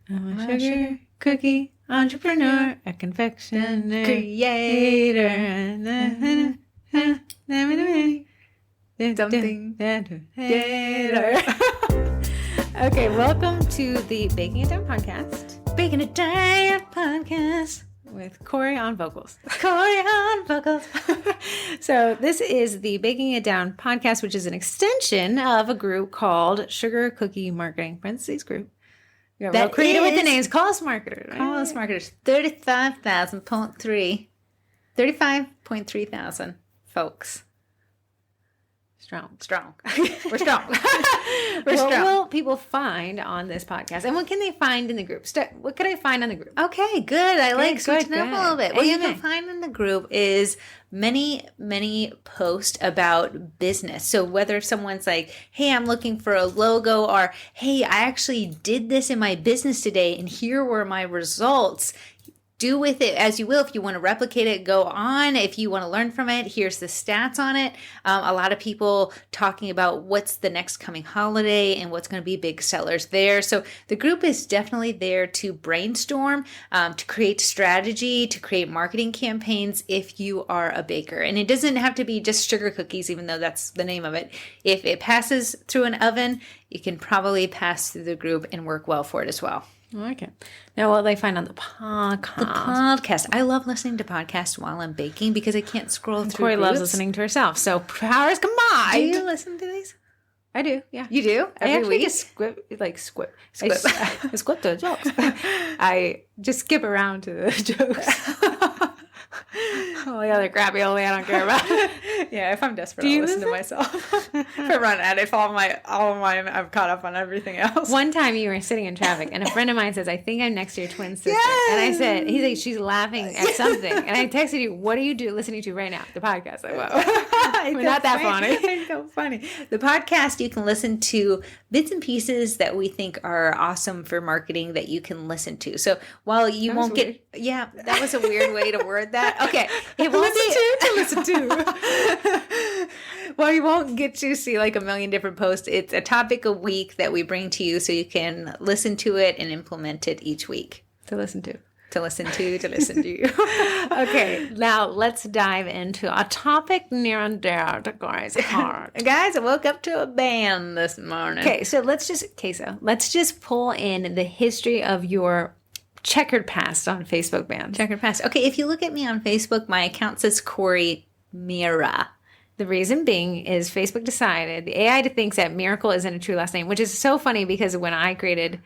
I'm a sugar cookie entrepreneur, a confection creator. Something. Okay, welcome to the Baking It Down podcast. Baking It Down podcast. With Corrie on vocals. Corrie on vocals. So this is the Baking It Down podcast, which is an extension of a group called Sugar Cookie Marketing (parentheses group). You got real creative with the names. Call us marketers. Right? Call us marketers. 35.3 thousand folks. Strong. We're strong. What will people find on this podcast? And what can they find in the group? What can I find on the group? Okay, good. I like switching up a little bit. What you can find in the group is many posts about business. So whether someone's like, hey, I'm looking for a logo, or hey, I actually did this in my business today and here were my results. Do with it as you will. If you want to replicate it, go on. If you want to learn from it, here's the stats on it. A lot of people talking about what's the next coming holiday and what's going to be big sellers there. So the group is definitely there to brainstorm, to create strategy, to create marketing campaigns if you are a baker. And it doesn't have to be just sugar cookies, even though that's the name of it. If it passes through an oven, you can probably pass through the group and work well for it as well. Okay. Now, what will they find on the podcast? The podcast. I love listening to podcasts while I'm baking because I can't scroll through Corrie loves listening to herself. So powers combined. Do you listen to these? I do, yeah. You do? Every week? I squip. I squip the jokes. I just skip around to the jokes. All the other crappy old I don't care about. Yeah, if I'm desperate, I'll listen to myself. If I run at it, if all of mine, I've caught up on everything else. One time you were sitting in traffic, and a friend of mine says, I think I'm next to your twin sister. Yes! And I said, he's like, she's laughing at something. And I texted you, what are you listening to right now? The podcast. Like, whoa. We're not that funny. It's so funny. The podcast, you can listen to bits and pieces that we think are awesome for marketing that you can listen to. So while you won't get... Yeah, that was a weird way to word that. Okay. It won't listen to. Well, you won't get to see like a million different posts. It's a topic a week that we bring to you so you can listen to it and implement it each week. To listen to. Okay, now let's dive into a topic near and dear to Corrie's heart. Guys, I woke up to a band this morning. Okay, so let's just pull in the history of your checkered past on Facebook band. Checkered past. Okay, if you look at me on Facebook, my account says Corrie Mira. The reason being is Facebook decided, the AI thinks that Miracle isn't a true last name, which is so funny because when I created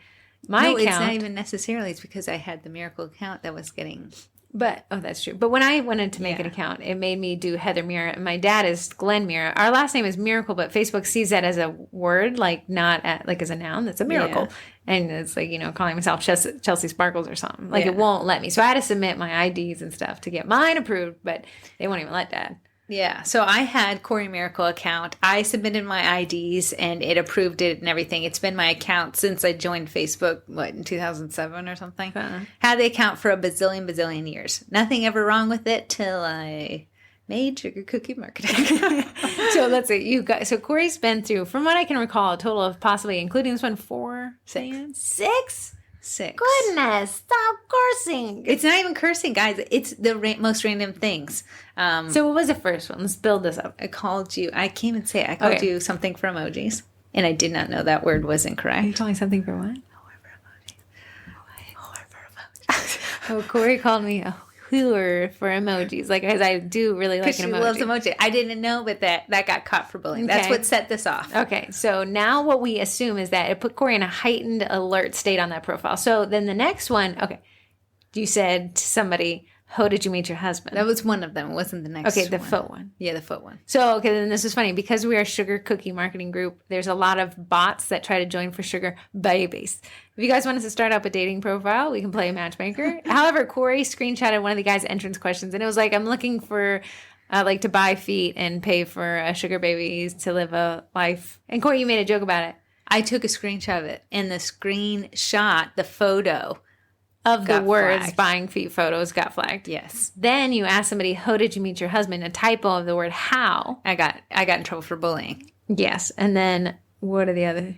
my account... it's not even necessarily. It's because I had the Miracle account that was getting... But, that's true. But when I wanted to make an account, it made me do Heather Mira. And my dad is Glenn Mira. Our last name is Miracle, but Facebook sees that as a word, like not as a noun. That's a miracle. Yeah. And it's like, calling myself Chelsea Sparkles or something. Like it won't let me. So I had to submit my IDs and stuff to get mine approved, but they won't even let Dad. Yeah, so I had Corrie Miracle account. I submitted my IDs and it approved it and everything. It's been my account since I joined Facebook, in 2007 or something? Had the account for a bazillion years. Nothing ever wrong with it till I made Sugar Cookie Marketing. So let's see. So Corrie's been through, from what I can recall, a total of possibly, including this one, 6? Goodness, stop cursing. It's not even cursing, guys. It's the most random things. So what was the first one? Let's build this up. I called you you something for emojis, and I did not know that word was incorrect. Are you calling something for what? Whore for emojis. Oh, Corrie called me a whore for emojis, because I do really like an emoji. She loves emoji. I didn't know, but that got caught for bullying. Okay. That's what set this off. Okay, so now what we assume is that it put Corrie in a heightened alert state on that profile. So then the next one, you said to somebody, how did you meet your husband? That was one of them. It wasn't the next one. Okay, the foot one. Yeah, the foot one. So, then this is funny. Because we are a Sugar Cookie Marketing Group, there's a lot of bots that try to join for sugar babies. If you guys want us to start up a dating profile, we can play a matchmaker. However, Corrie screenshotted one of the guys' entrance questions, and it was like, I'm looking for, to buy feet and pay for a sugar baby to live a life. And Corrie, you made a joke about it. I took a screenshot of it, and the screenshot, the photo... of the words flagged. Buying feet photos got flagged. Yes. Then you asked somebody, how did you meet your husband? A typo of the word how. I got in trouble for bullying. Yes. And then what are the other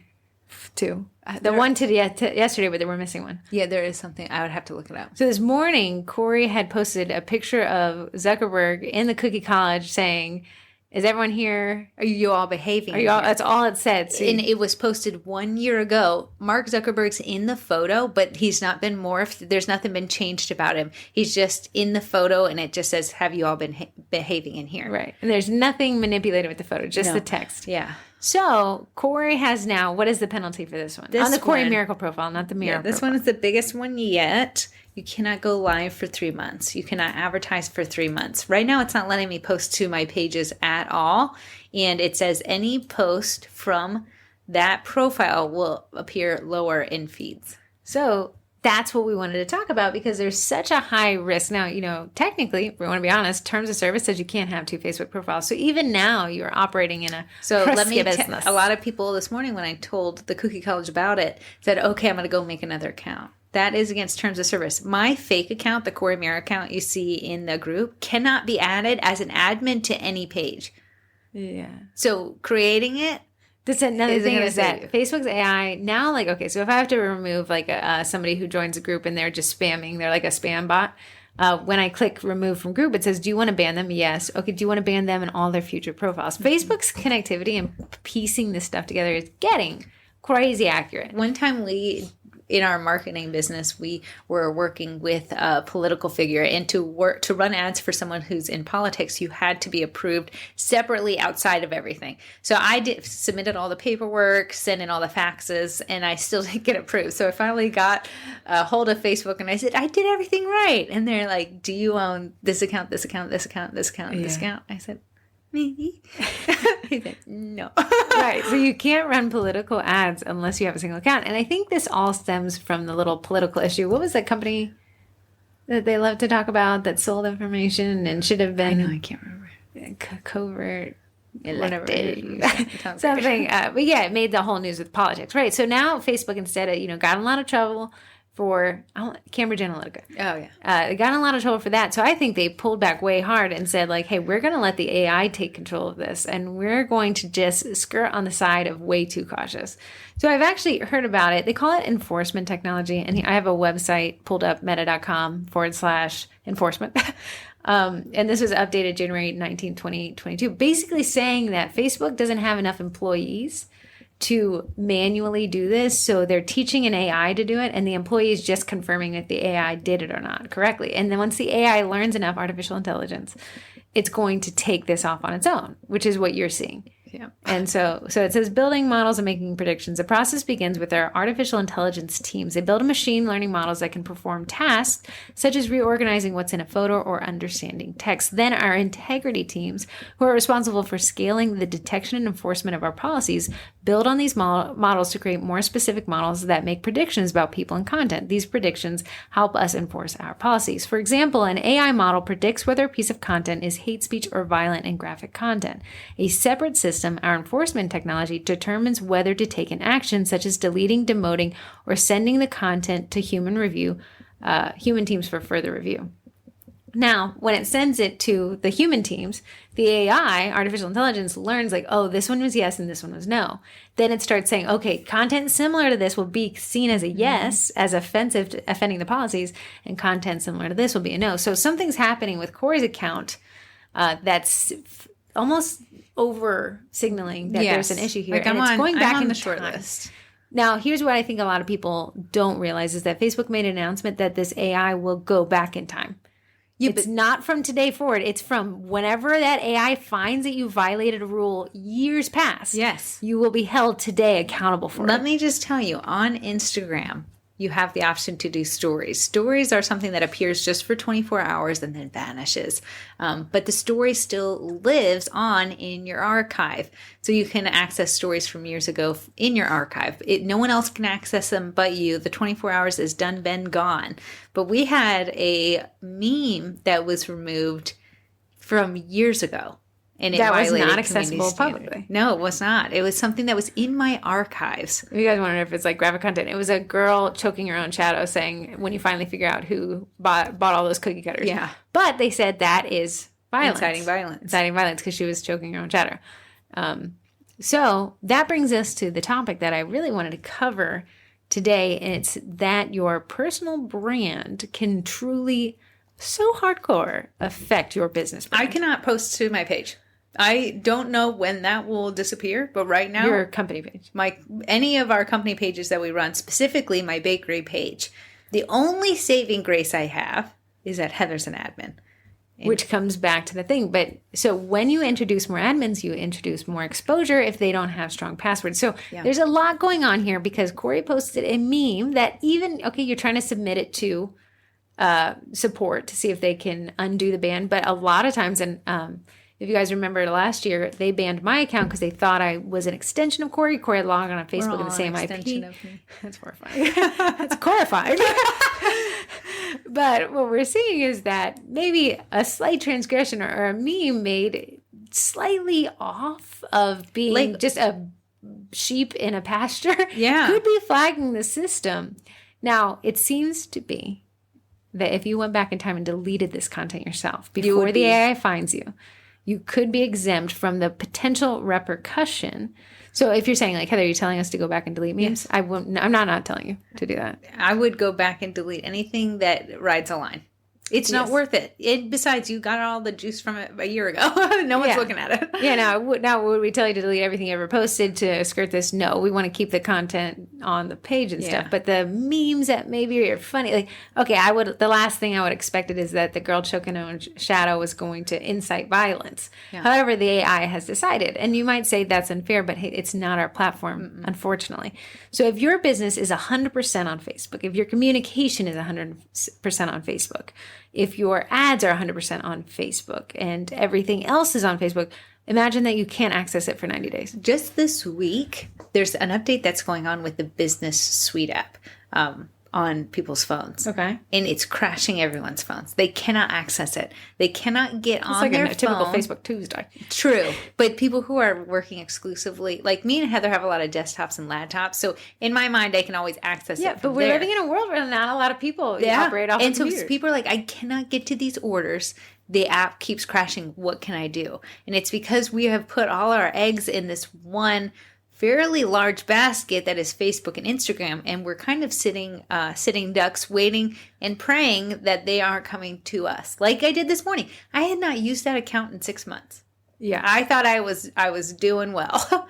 two? The one to yesterday, but they were missing one. Yeah, there is something. I would have to look it up. So this morning, Corrie had posted a picture of Zuckerberg in the Cookie College saying, "Is everyone here? Are you all behaving? Are you all?" That's all it said. So, and it was posted 1 year ago. Mark Zuckerberg's in the photo, but he's not been morphed. There's nothing been changed about him. He's just in the photo, and it just says, "Have you all been behaving in here?" Right. And there's nothing manipulated with the photo, just the text. Yeah. So Corrie has now, what is the penalty for this one? On the Corrie Miracle profile, not the Miracle this one is the biggest one yet. You cannot go live for 3 months. You cannot advertise for 3 months. Right now, it's not letting me post to my pages at all. And it says any post from that profile will appear lower in feeds. So that's what we wanted to talk about because there's such a high risk. Now, technically, we want to be honest, terms of service says you can't have 2 Facebook profiles. So even now you're operating in a business. A lot of people this morning when I told the Cookie College about it said, okay, I'm going to go make another account. That is against terms of service. My fake account, the Corrie Mira account you see in the group, cannot be added as an admin to any page. Yeah. So creating it, that's another thing is that Facebook's AI now, so if I have to remove somebody who joins a group and they're just spamming, they're like a spam bot. When I click remove from group, it says, do you want to ban them? Yes. Okay. Do you want to ban them and all their future profiles? Facebook's connectivity and piecing this stuff together is getting crazy accurate. One time in our marketing business, we were working with a political figure, and to run ads for someone who's in politics, you had to be approved separately outside of everything. So I submitted all the paperwork, sent in all the faxes, and I still didn't get approved. So I finally got a hold of Facebook, and I said, I did everything right. And they're like, do you own this account, this account, this account, this account, this account? I said, maybe. He said, no. Right. So you can't run political ads unless you have a single account. And I think this all stems from the little political issue. What was that company that they love to talk about that sold information and should have been? I know, I can't remember. Covert. Elected. Something. But yeah, it made the whole news with politics. Right. So now Facebook instead of, got in a lot of trouble for Cambridge Analytica. Oh, yeah. They got in a lot of trouble for that. So I think they pulled back way hard and said, hey, we're going to let the AI take control of this. And we're going to just skirt on the side of way too cautious. So I've actually heard about it. They call it enforcement technology. And I have a website pulled up, meta.com/enforcement. And this was updated January 19, 2022, basically saying that Facebook doesn't have enough employees to manually do this. So they're teaching an AI to do it, and the employee is just confirming that the AI did it or not correctly. And then once the AI learns enough artificial intelligence, it's going to take this off on its own, which is what you're seeing. Yeah. And so it says building models and making predictions. The process begins with our artificial intelligence teams. They build machine learning models that can perform tasks such as reorganizing what's in a photo or understanding text. Then our integrity teams, who are responsible for scaling the detection and enforcement of our policies, build on these models to create more specific models that make predictions about people and content. These predictions help us enforce our policies. For example, an AI model predicts whether a piece of content is hate speech or violent and graphic content. A separate system, our enforcement technology, determines whether to take an action such as deleting, demoting, or sending the content to human teams for further review. Now, when it sends it to the human teams, the AI, artificial intelligence, learns this one was yes and this one was no. Then it starts saying, okay, content similar to this will be seen as a yes, as offending the policies, and content similar to this will be a no. So something's happening with Corrie's account that's almost over signaling that there's an issue here. And it's going back in the short list. Now, here's what I think a lot of people don't realize is that Facebook made an announcement that this AI will go back in time. It's not from today forward. It's from whenever that AI finds that you violated a rule years past. Yes. You will be held today accountable for it. Let me just tell you, on Instagram, you have the option to do stories. Stories are something that appears just for 24 hours and then vanishes. But the story still lives on in your archive. So you can access stories from years ago in your archive. No one else can access them but you. The 24 hours is done, been, gone. But we had a meme that was removed from years ago. And that was not accessible publicly. No, it was not. It was something that was in my archives. You guys wonder if it's graphic content. It was a girl choking her own shadow saying, when you finally figure out who bought all those cookie cutters. Yeah. But they said that is violence. Inciting violence. Inciting violence because she was choking her own shadow. So that brings us to the topic that I really wanted to cover today, and it's that your personal brand can truly, so hardcore, affect your business brand. I cannot post to my page. I don't know when that will disappear, but right now, your company page, any of our company pages that we run, specifically my bakery page, the only saving grace I have is that Heather's an admin. Which comes back to the thing. But so when you introduce more admins, you introduce more exposure if they don't have strong passwords. So there's a lot going on here because Corrie posted a meme that even, you're trying to submit it to support to see if they can undo the ban. But a lot of times, and if you guys remember last year, they banned my account because they thought I was an extension of Corrie. Corrie logged on Facebook in the same IP. That's horrifying. That's horrifying. But what we're seeing is that maybe a slight transgression or a meme made slightly off of being just a sheep in a pasture could be flagging the system. Now, it seems to be that if you went back in time and deleted this content yourself before the AI finds you, you could be exempt from the potential repercussion. So if you're saying, like, Heather, are you telling us to go back and delete memes? Yes. I'm not telling you to do that. I would go back and delete anything that rides a line. It's not worth it. Besides, you got all the juice from it a year ago. No one's looking at it. Yeah, now would we tell you to delete everything you ever posted to skirt this? No, we want to keep the content on the page and stuff. But the memes that maybe are funny, the last thing I would expected is that the girl choking on shadow was going to incite violence. Yeah. However, the AI has decided, and you might say that's unfair, but hey, it's not our platform, unfortunately. So if your business is 100% on Facebook, if your communication is 100% on Facebook, if your ads are 100% on Facebook and everything else is on Facebook, imagine that you can't access it for 90 days. Just this week, there's an update that's going on with the Business Suite app on people's phones. Okay. And it's crashing everyone's phones. They cannot access it. They cannot get on their phone. It's like a typical Facebook Tuesday. True. But people who are working exclusively, like me and Heather have a lot of desktops and laptops. So in my mind, I can always access it from but we're living in a world where not a lot of people operate off and computers. So people are like, I cannot get to these orders. The app keeps crashing. What can I do? And it's because we have put all our eggs in this one fairly large basket that is Facebook and Instagram, and we're kind of sitting ducks, waiting and praying that they aren't coming to us. Like I did this morning. I had not used that account in 6 months. Yeah, I thought I was doing well.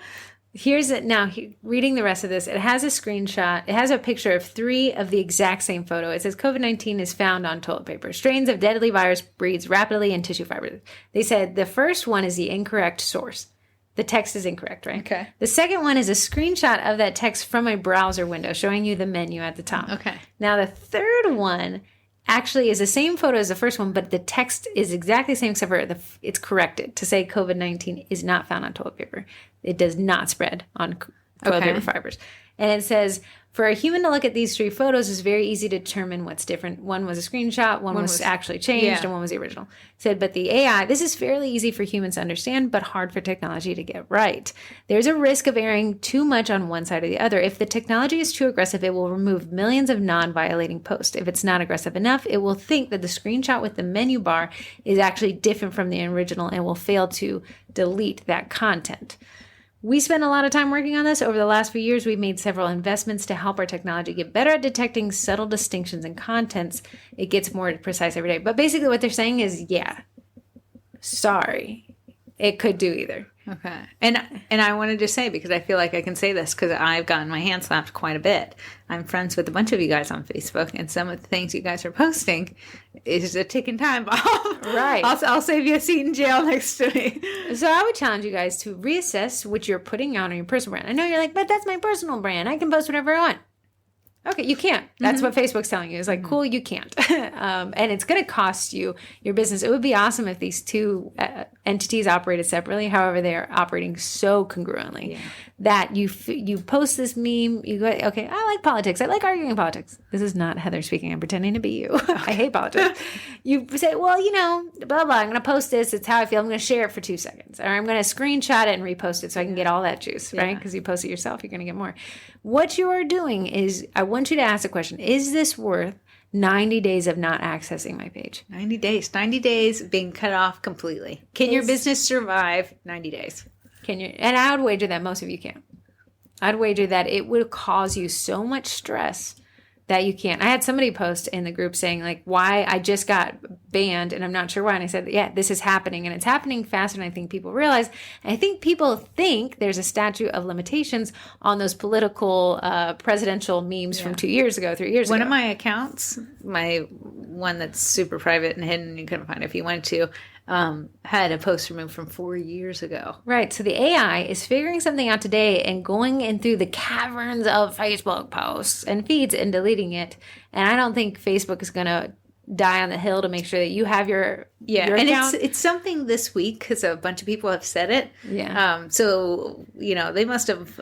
Here's it now. Reading the rest of this, it has a screenshot. It has a picture of 3 of the exact same photo. It says COVID-19 is found on toilet paper. Strains of deadly virus breeds rapidly in tissue fibers. They said the first one is the incorrect source. The text is incorrect, right? Okay. The second one is a screenshot of that text from my browser window showing you the menu at the top. Okay. Now, the third one actually is the same photo as the first one, but the text is exactly the same except for it's corrected to say COVID-19 is not found on toilet paper. It does not spread on toilet paper fibers. And it says, for a human to look at these 3 photos is very easy to determine what's different. One was a screenshot, one was actually changed, and one was the original. It said, but the AI, this is fairly easy for humans to understand, but hard for technology to get right. There's a risk of erring too much on one side or the other. If the technology is too aggressive, it will remove millions of non-violating posts. If it's not aggressive enough, it will think that the screenshot with the menu bar is actually different from the original and will fail to delete that content. We spent a lot of time working on this. Over the last few years, we've made several investments to help our technology get better at detecting subtle distinctions in contents. It gets more precise every day. But basically what they're saying is, sorry, it could do either. Okay. And I wanted to say, because I feel like I can say this because I've gotten my hand slapped quite a bit. I'm friends with a bunch of you guys on Facebook, and some of the things you guys are posting is a ticking time bomb. Right. I'll save you a seat in jail next to me. So I would challenge you guys to reassess what you're putting out on your personal brand. I know you're like, but that's my personal brand. I can post whatever I want. Okay, you can't. That's what Facebook's telling you. It's like, cool, you can't. And it's going to cost you your business. It would be awesome if these 2 entities operated separately. However, they are operating so congruently that you post this meme, you go, okay, I like politics. I like arguing politics. This is not Heather speaking. I'm pretending to be you. I hate politics. You say, well, blah, blah, I'm going to post this. It's how I feel. I'm going to share it for 2 seconds. Or I'm going to screenshot it and repost it so I can get all that juice, right? Because you post it yourself, you're going to get more. What you are doing is, I want you to ask the question, is this worth 90 days of not accessing my page? 90 days. 90 days being cut off completely. Can your business survive 90 days? Can you? And I would wager that most of you can't. I'd wager that it would cause you so much stress that you can't. I had somebody post in the group saying, like, why I just got banned and I'm not sure why. And I said, yeah, this is happening. And it's happening faster than I think people realize. And I think people think there's a statute of limitations on those political presidential memes from 2 years ago, 3 years ago. One of my accounts, my one that's super private and hidden, you couldn't find it if you wanted to, had a post removed from 4 years ago. Right. So the AI is figuring something out today and going in through the caverns of Facebook posts and feeds and deleting it. And I don't think Facebook is going to die on the hill to make sure that you have your and account. it's something this week because a bunch of people have said it. So they must have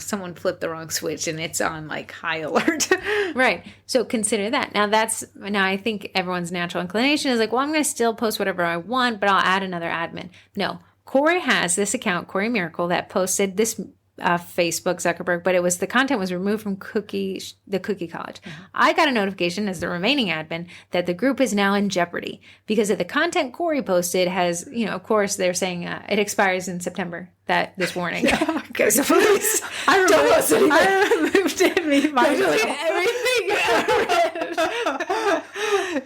someone flipped the wrong switch and it's on like high alert. Right. So consider that. Now I think everyone's natural inclination is like, well, I'm going to still post whatever I want, but I'll add another admin. No, Corrie has this account, Corrie Miracle, that posted this Facebook Zuckerberg, but the content was removed from the Cookie College. Mm-hmm. I got a notification as the remaining admin that the group is now in jeopardy because of the content Corrie posted has, of course, they're saying it expires in September. This warning. Okay, so please, I removed everything.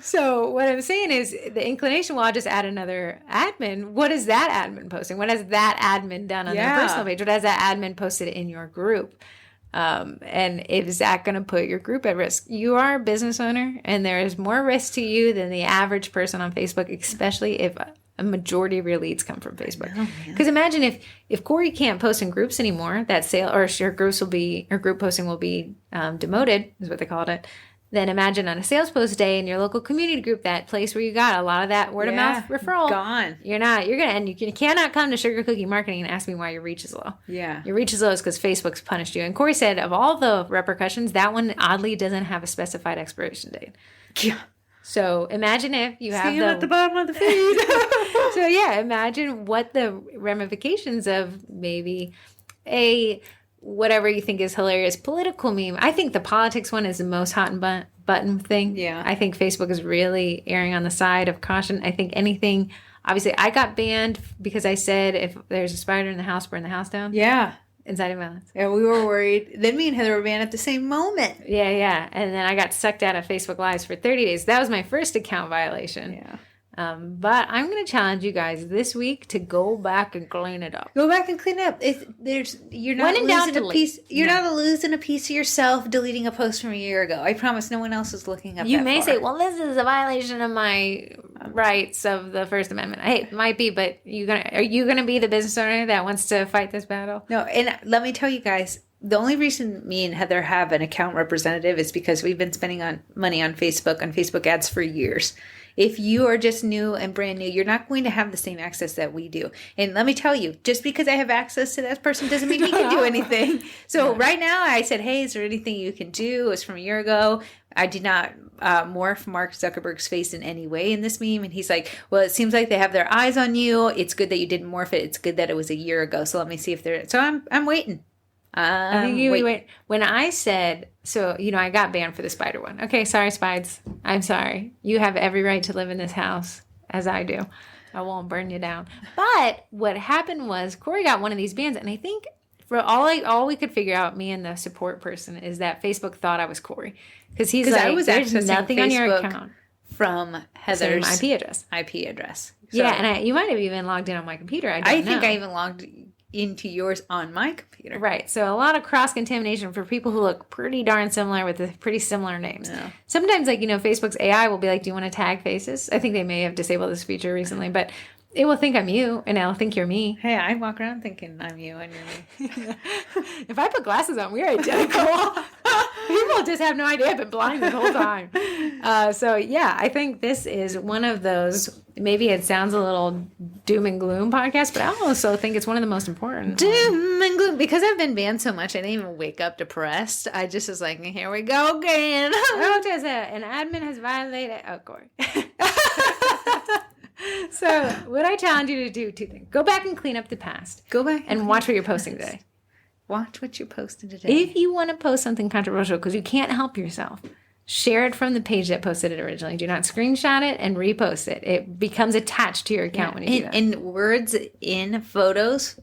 So what I'm saying is the inclination, well, I'll just add another admin. What is that admin posting? What has that admin done on their personal page? What has that admin posted in your group? And is that going to put your group at risk? You are a business owner and there is more risk to you than the average person on Facebook, especially if a majority of your leads come from Facebook. Because imagine if Corrie can't post in groups anymore, that group posting will be demoted, is what they called it. Then imagine on a sales post day in your local community group, that place where you got a lot of that word of mouth referral. Gone. You cannot come to Sugar Cookie Marketing and ask me why your reach is low. Yeah. Your reach is low is because Facebook's punished you. And Corrie said of all the repercussions, that one oddly doesn't have a specified expiration date. Yeah. So imagine if you have at the bottom of the feed. So imagine what the ramifications of maybe whatever you think is hilarious political meme. I think the politics one is the most hot and button thing. Yeah. I think Facebook is really erring on the side of caution. I think anything, obviously I got banned because I said if there's a spider in the house, burn the house down. Yeah. Inciting violence. Yeah, we were worried. Then me and Heather were banned at the same moment. Yeah. And then I got sucked out of Facebook Lives for 30 days. That was my first account violation. Yeah. But I'm going to challenge you guys this week to go back and clean it up. Go back and clean it up. You're not losing a piece. You're not losing a piece of yourself deleting a post from a year ago. I promise, no one else is looking up. You may say, "Well, this is a violation of my rights of the First Amendment." Hey, it might be, but are you gonna be the business owner that wants to fight this battle? No, and let me tell you guys. The only reason me and Heather have an account representative is because we've been spending money on Facebook ads for years. If you are just new and brand new, you're not going to have the same access that we do. And let me tell you, just because I have access to that person doesn't mean we can do anything. So right now I said, hey, is there anything you can do? It was from a year ago. I did not morph Mark Zuckerberg's face in any way in this meme. And he's like, well, it seems like they have their eyes on you. It's good that you didn't morph it. It's good that it was a year ago. So let me see if they're... So I'm waiting. I think you wait. When I said, I got banned for the spider one. Okay, sorry, Spides. I'm sorry. You have every right to live in this house, as I do. I won't burn you down. But what happened was Corrie got one of these bans, and I think for all we could figure out, me and the support person, is that Facebook thought I was Corrie. Because he's like, I was there's nothing Facebook on your account. From Heather's IP address. So, yeah, and you might have even logged in on my computer. I think I even logged into yours on my computer. Right. So a lot of cross-contamination for people who look pretty darn similar with pretty similar names. Yeah. Sometimes, Facebook's AI will be like, do you want to tag faces? I think they may have disabled this feature recently, but it will think I'm you, and it'll think you're me. Hey, I walk around thinking I'm you and you're me. If I put glasses on, we're identical. People just have no idea I've been blind this whole time. I think this is one of those, maybe it sounds a little doom and gloom podcast, but I also think it's one of the most important. Doom and gloom. Because I've been banned so much, I didn't even wake up depressed. I just was like, here we go again. An admin has violated... Oh, Corrie. So, what I challenge you to do, two things. Go back and clean up the past. Go back and watch what you're posting today. Watch what you posted today. If you want to post something controversial, because you can't help yourself, share it from the page that posted it originally. Do not screenshot it and repost it. It becomes attached to your account when you do that. And words in photos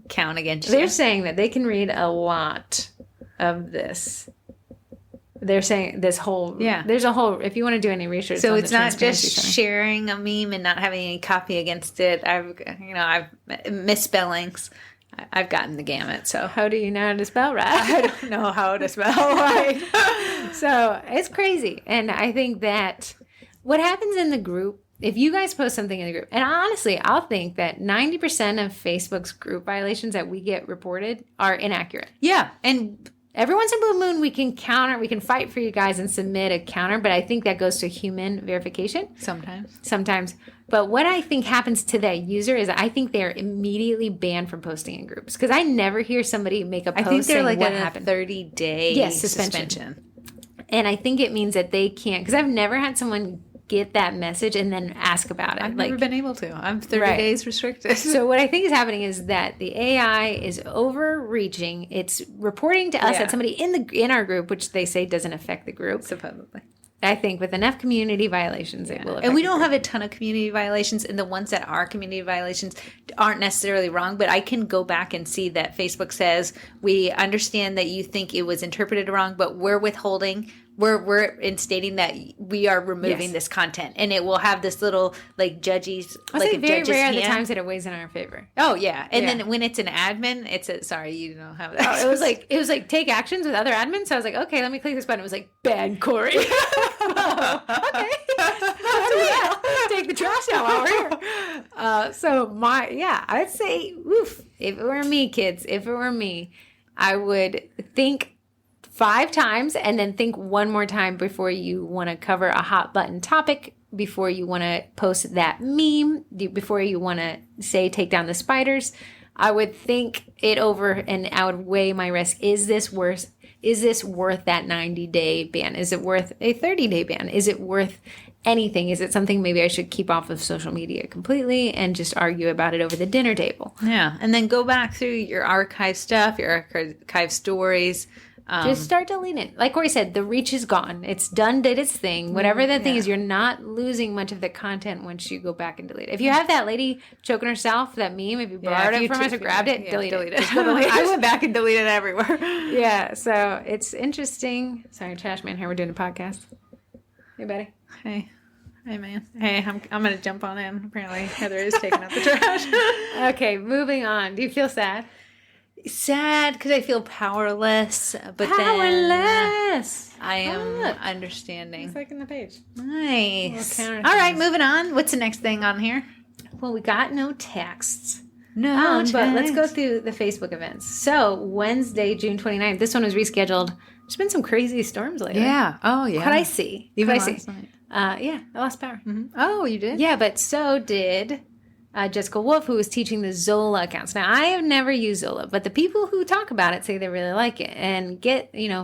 count against They're you. saying that they can read a lot of this. They're saying this whole, there's a whole, if you want to do any research. So on it's the not just Transparency sharing a meme and not having any copy against it. I've misspellings. I've gotten the gamut. So how do you know how to spell right? I don't know how to spell right. So it's crazy. And I think that what happens in the group, if you guys post something in the group, and honestly, I'll think that 90% of Facebook's group violations that we get reported are inaccurate. Yeah. And every once in a blue moon, we can counter, we can fight for you guys and submit a counter, but I think that goes to human verification. Sometimes. But what I think happens to that user is I think they're immediately banned from posting in groups because I never hear somebody make a post. I think they're saying like what happened. 30-day suspension. And I think it means that they can't, because I've never had someone get that message and then ask about it. I've never been able to. I'm 30 days restricted. So what I think is happening is that the AI is overreaching. It's reporting to us that somebody in our group, which they say doesn't affect the group. Supposedly. I think with enough community violations, it will affect. And we don't have a ton of community violations, and the ones that are community violations aren't necessarily wrong, but I can go back and see that Facebook says, we understand that you think it was interpreted wrong, but we're withholding, we're instating that we are removing this content, and it will have this little like judges, like a very judge's rare hand. the times that it weighs in our favor. Oh yeah, and then when it's an admin, it's a sorry, you don't have that. It was like take actions with other admins. So I was like, okay, let me click this button. It was like ban Corrie. Oh, okay, take the trash out while we're here. I'd say, if it were me, kids, if it were me, I would think 5 times and then think one more time before you want to cover a hot button topic, before you want to post that meme, before you want to say take down the spiders. I would think it over and I would weigh my risk. Is this worth that 90-day ban? Is it worth a 30-day ban? Is it worth anything? Is it something maybe I should keep off of social media completely and just argue about it over the dinner table? Yeah, and then go back through your archive stuff, your archive stories. Just start deleting it. Like Corrie said, the reach is gone. It's done, did its thing. Whatever that thing is, you're not losing much of the content once you go back and delete it. If you have that lady choking herself, that meme, if you borrowed it from us or grabbed it, delete it. I went back and deleted it everywhere. Yeah, so it's interesting. Sorry, trash man here. We're doing a podcast. Hey, buddy. Hey, man. Hey, I'm going to jump on in. Apparently, Heather is taking out the trash. Okay, moving on. Do you feel sad? Sad because I feel powerless, but powerless. Then I am understanding. It's like in the page. Nice. All right, moving on. What's the next thing on here? Well, we got no texts. No, but let's go through the Facebook events. So Wednesday, June 29th, this one was rescheduled. There's been some crazy storms lately. Yeah. Oh, yeah. What I see. Even last night. I lost power. Mm-hmm. Oh, you did? Yeah, but so did Jessica Wolf, who was teaching the Zola accounts. Now, I have never used Zola, but the people who talk about it say they really like it and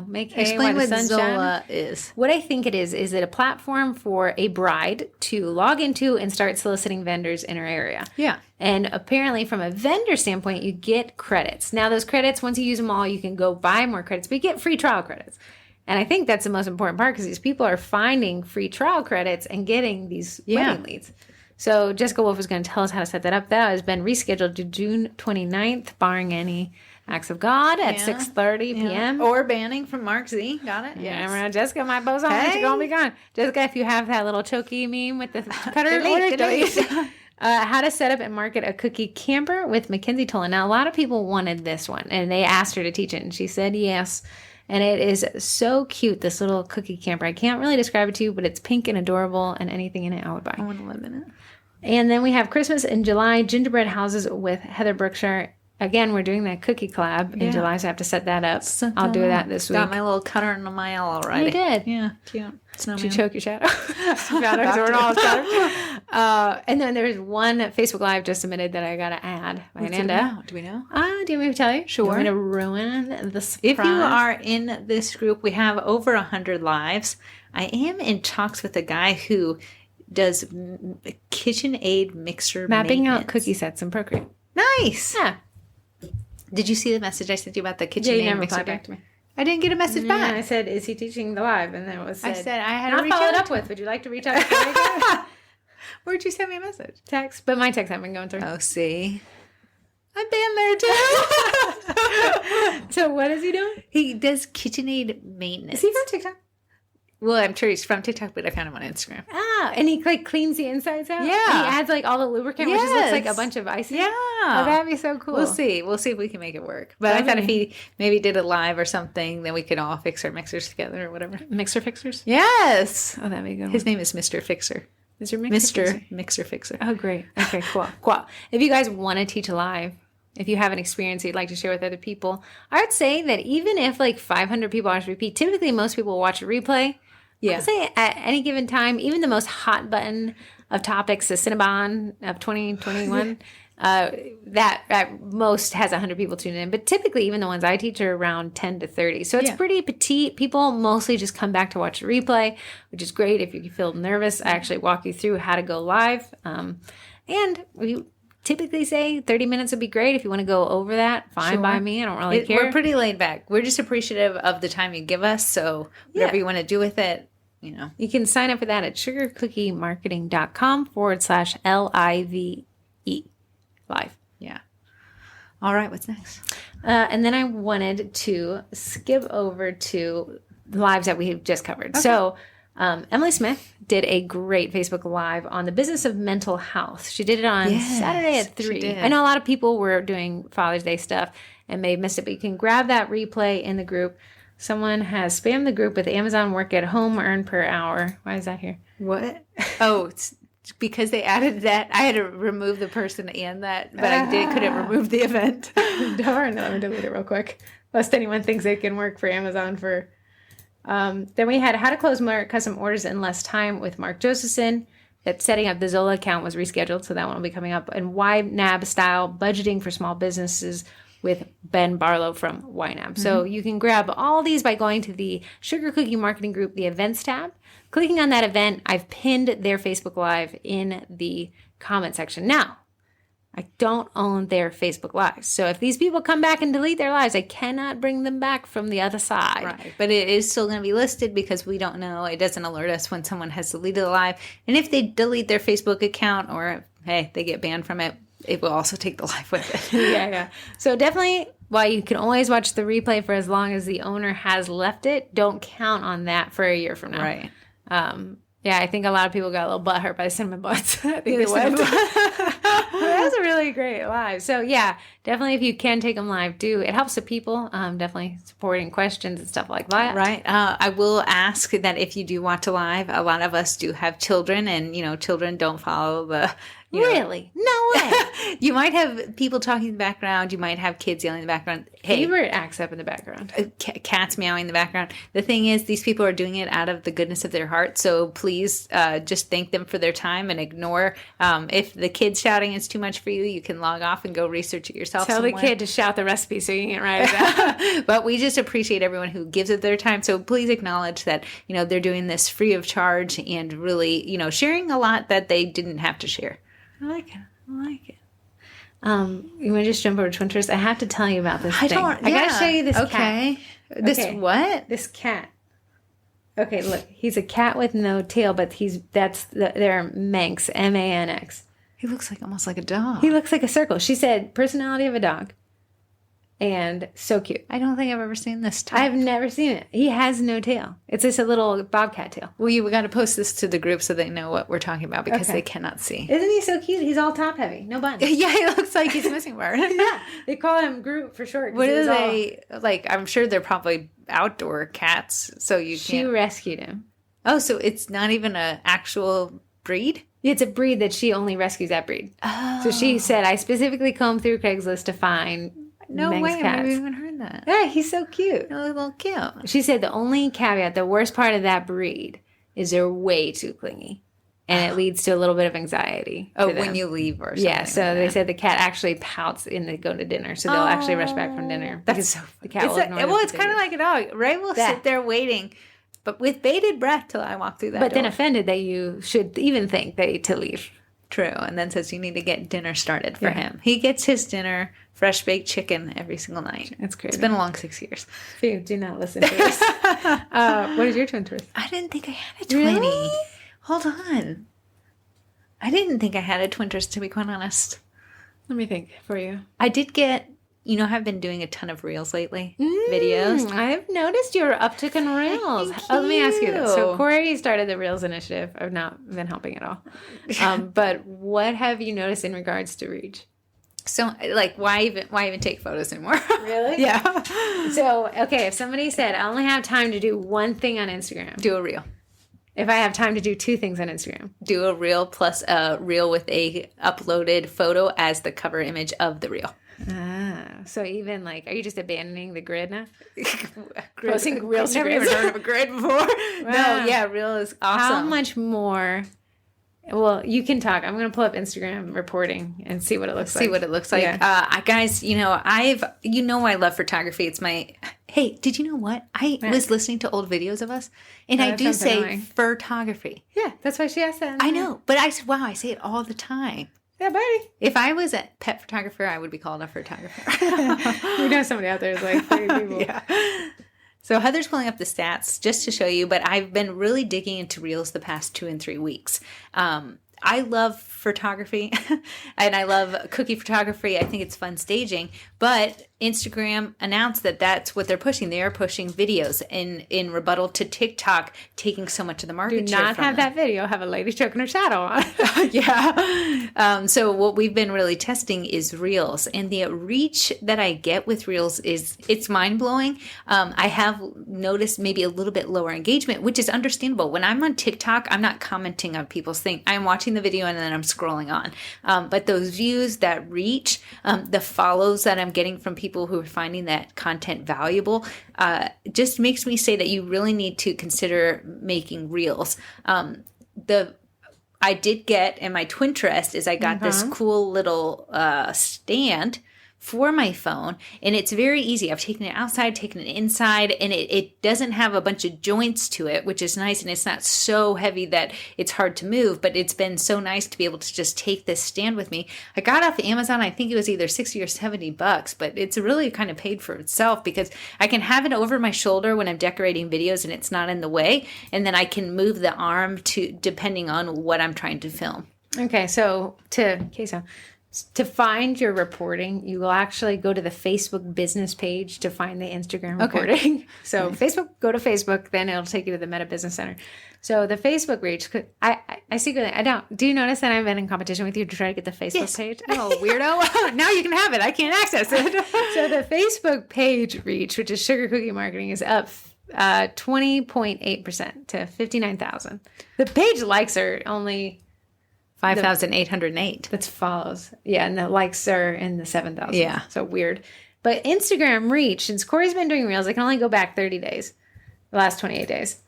make hay Explain while the what sun Zola shine. is. What I think it is it a platform for a bride to log into and start soliciting vendors in her area. Yeah. And apparently, from a vendor standpoint, you get credits. Now, those credits, once you use them all, you can go buy more credits, but you get free trial credits. And I think that's the most important part because these people are finding free trial credits and getting these wedding leads. So Jessica Wolf is going to tell us how to set that up. That has been rescheduled to June 29th, barring any acts of God at 6:30 p.m. Or banning from Mark Z. Got it? Yeah, Jessica might bows on. She's going to be gone. Jessica, if you have that little choky meme with the cutter, delete. How to set up and market a cookie camper with Mackenzie Tolan. Now, a lot of people wanted this one, and they asked her to teach it, and she said yes. And it is so cute, this little cookie camper. I can't really describe it to you, but it's pink and adorable, and anything in it I would buy. I want to live in it. And then we have Christmas in July, gingerbread houses with Heather Brookshire. Again, we're doing that cookie collab in July, so I have to set that up. I'll do that this week. Got my little cutter in the mail already. You did? Yeah, cute. Did you choke your shadow? And then there's one Facebook Live just submitted that I got to add by Ananda. Do we know? Do you want me to tell you? Sure. Do you want me to ruin the surprise? If you are in this group, we have over 100 lives. I am in talks with a guy who does KitchenAid mixer mapping maintenance. out cookie sets in Procreate. Nice. Yeah. Did you see the message I sent you about the KitchenAid you never mixer? replied back to me. I didn't get a message back. I said, "Is he teaching the live?" And then it was said, I said I had not to reach followed out up with. Would you like to reach out to me? Where'd you send me a message? Text, but my texts haven't been going through. Oh, see. I'm banned there too. So what is he doing? He does KitchenAid maintenance. Is he from TikTok? Well, I'm sure he's from TikTok, but I found him on Instagram. Ah, and he like cleans the insides out? Yeah. And he adds like all the lubricant, which just looks like a bunch of icing? Yeah. Oh, that'd be so cool. We'll see. We'll see if we can make it work. But I thought if he maybe did a live or something, then we could all fix our mixers together or whatever. Mixer fixers? Yes. Oh, that'd be a good one. His name is Mr. Fixer. Mr. Mixer Fixer. Oh, great. Okay, cool. Cool. If you guys want to teach live, if you have an experience you'd like to share with other people, I would say that even if like 500 people watch repeat, typically most people watch a replay. Yeah. I'd say at any given time, even the most hot button of topics, the Cinnabon of 2021, that at most has 100 people tuned in. But typically, even the ones I teach are around 10 to 30. So it's pretty petite. People mostly just come back to watch the replay, which is great. If you feel nervous, I actually walk you through how to go live. And we typically say 30 minutes would be great. If you want to go over that, fine by me. I don't really care. We're pretty laid back. We're just appreciative of the time you give us. So whatever you want to do with it, you know. You can sign up for that at sugarcookiemarketing.com/LIVE. Live. Yeah. All right. What's next? And then I wanted to skip over to the lives that we have just covered. Okay. So Emily Smith did a great Facebook Live on the business of mental health. She did it on Saturday at 3. I know a lot of people were doing Father's Day stuff and may have missed it, but you can grab that replay in the group. Someone has spammed the group with Amazon work at home earned per hour. Why is that here? What? Oh, it's because they added that. I had to remove the person and that, but I couldn't remove the event. Darn, let me delete it real quick. Lest anyone thinks they can work for Amazon for... then we had how to close more custom orders in less time with Mark Josephson. That setting up the Zola account was rescheduled, so that one will be coming up. And YNAB style budgeting for small businesses with Ben Barlow from YNAB. Mm-hmm. So you can grab all these by going to the Sugar Cookie Marketing Group, the events tab. Clicking on that event, I've pinned their Facebook Live in the comment section. Now, I don't own their Facebook Lives. So if these people come back and delete their lives, I cannot bring them back from the other side. Right. But it is still going to be listed because we don't know. It doesn't alert us when someone has deleted a live. And if they delete their Facebook account or, hey, they get banned from it, it will also take the live with it. Yeah. So definitely, while you can always watch the replay for as long as the owner has left it, don't count on that for a year from now. Right. Yeah, I think a lot of people got a little butthurt by the cinnamon buns. I think they went. That was a really great live. So yeah, definitely if you can take them live, do. It helps the people. Definitely supporting questions and stuff like that. Right. I will ask that if you do watch a live, a lot of us do have children, and children don't follow the. Really? No way. You might have people talking in the background. You might have kids yelling in the background. Hey, favorite acts up in the background. Cats meowing in the background. The thing is, these people are doing it out of the goodness of their heart. So please just thank them for their time and ignore. If the kid's shouting is too much for you, you can log off and go research it yourself. Tell the kid to shout the recipe so you can write it down. But we just appreciate everyone who gives it their time. So please acknowledge that they're doing this free of charge and really sharing a lot that they didn't have to share. I like it. You want to just jump over to Twinters? I have to tell you about this thing. I got to show you this cat. This what? This cat. Okay, look. He's a cat with no tail, but they're Manx, M-A-N-X. He looks almost like a dog. He looks like a circle. She said, personality of a dog. And so cute. I don't think I've ever seen this type. I've never seen it. He has no tail. It's just a little bobcat tail. Well, we got to post this to the group so they know what we're talking about because they cannot see. Isn't he so cute? He's all top heavy. No buttons. Yeah, he looks like he's missing part. Yeah. They call him Groot for short. What are they? I'm sure they're probably outdoor cats. So you can't. She rescued him. Oh, so it's not even an actual breed? It's a breed that she only rescues that breed. Oh. So she said, I specifically combed through Craigslist to find Manx way, cats. I've never even heard that. Yeah, he's so cute. A little cute. She said the only caveat, the worst part of that breed, is they're way too clingy. And it leads to a little bit of anxiety. Oh, when you leave or something. Yeah, so they said the cat actually pouts and they go to dinner. So they'll actually rush back from dinner. That's so the cat will ignore them. Well, it's kind of like a dog. Ray will sit there waiting, but with bated breath till I walk through that door. Then offended that you should even think to leave. True, and then says you need to get dinner started for him. He gets his dinner, fresh baked chicken every single night. That's crazy. It's been a long 6 years. Phew, do not listen to this. What is your twin twist? I didn't think I had a twinnie. Really? Hold on. I didn't think I had a twin twist, to be quite honest. Let me think for you. I did get, I've been doing a ton of reels lately. Videos. I've noticed you're uptick in reels. Let me ask you this. So Corrie started the Reels initiative. I've not been helping at all. But what have you noticed in regards to reach? So, like, why even take photos anymore? Really? Yeah. So, okay, if somebody said, I only have time to do one thing on Instagram. Do a reel. If I have time to do two things on Instagram. Do a reel plus a reel with a uploaded photo as the cover image of the reel. So even like, are you just abandoning the grid now? Posting reels. I've never even heard of a grid before. Wow. No, yeah, reel is awesome. How much more? Well, you can talk. I'm going to pull up Instagram reporting and see what it looks like. See what it looks like. Yeah. Guys, I love photography. It's my... Hey, did you know what? I was listening to old videos of us, and I do say photography. Yeah, that's why she asked that. I know, but I said, wow, I say it all the time. Yeah, buddy. If I was a pet photographer, I would be called a photographer. We know somebody out there is like 30 people. Yeah. So Heather's pulling up the stats just to show you, but I've been really digging into Reels the past 2 and 3 weeks. I love photography and I love cookie photography. I think it's fun staging, but Instagram announced that that's what they're pushing. They are pushing videos in rebuttal to TikTok taking so much of the market share. Do not have that video have a lady choking her shadow on. Yeah. So what we've been really testing is Reels, and the reach that I get with Reels it's mind blowing. I have noticed maybe a little bit lower engagement, which is understandable. When I'm on TikTok, I'm not commenting on people's thing. I'm watching the video and then I'm scrolling on. But those views, that reach, the follows that I'm getting from people who are finding that content valuable, just makes me say that you really need to consider making Reels. I did get, and my Twinterest is I got this cool little stand for my phone, and it's very easy. I've taken it outside, taken it inside, and it doesn't have a bunch of joints to it, which is nice, and it's not so heavy that it's hard to move, but it's been so nice to be able to just take this stand with me. I got off Amazon, I think it was either $60 or $70, but it's really kind of paid for itself because I can have it over my shoulder when I'm decorating videos and it's not in the way, and then I can move the arm to depending on what I'm trying to film. Okay, so to find your reporting, you will actually go to the Facebook business page to find the Instagram reporting. Okay. So Facebook, go to Facebook, then it'll take you to the Meta Business Center. So the Facebook reach, I secretly, do you notice that I've been in competition with you to try to get the Facebook page? Oh, weirdo. Now you can have it. I can't access it. So the Facebook page reach, which is Sugar Cookie Marketing, is up 20.8% to 59,000. The page likes are only 5,808. That's follows. Yeah, and the likes are in the 7,000. Yeah. So weird. But Instagram reach, since Corey's been doing Reels, I can only go back 30 days. The last 28 days.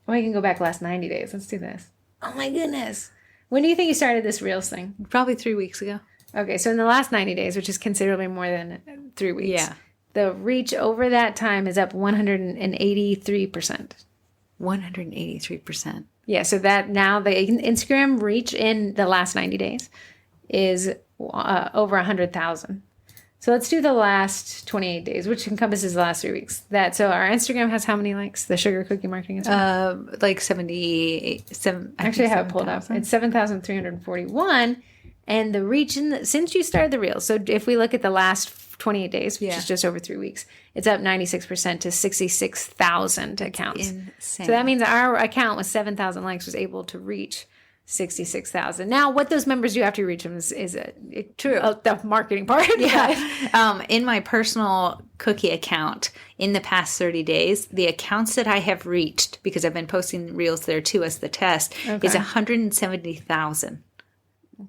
Or I can go back the last 90 days. Let's do this. Oh my goodness. When do you think you started this Reels thing? Probably 3 weeks ago. Okay, so in the last 90 days, which is considerably more than 3 weeks. Yeah. The reach over that time is up 183%. 183%. Yeah, so that now the Instagram reach in the last 90 days is over 100,000. So let's do the last 28 days, which encompasses the last 3 weeks. So our Instagram has how many likes? The Sugar Cookie Marketing Instagram? Like 78. Actually, I have it pulled up. It's 7,341. And the reach since you started the Reels. So if we look at the last 28 days, which is just over 3 weeks, it's up 96% to 66,000 accounts. Insane. So that means our account with 7,000 likes was able to reach 66,000. Now, what those members do after you reach them is the marketing part. Yeah. In my personal cookie account, in the past 30 days, the accounts that I have reached, because I've been posting Reels there too as the test, is 170,000.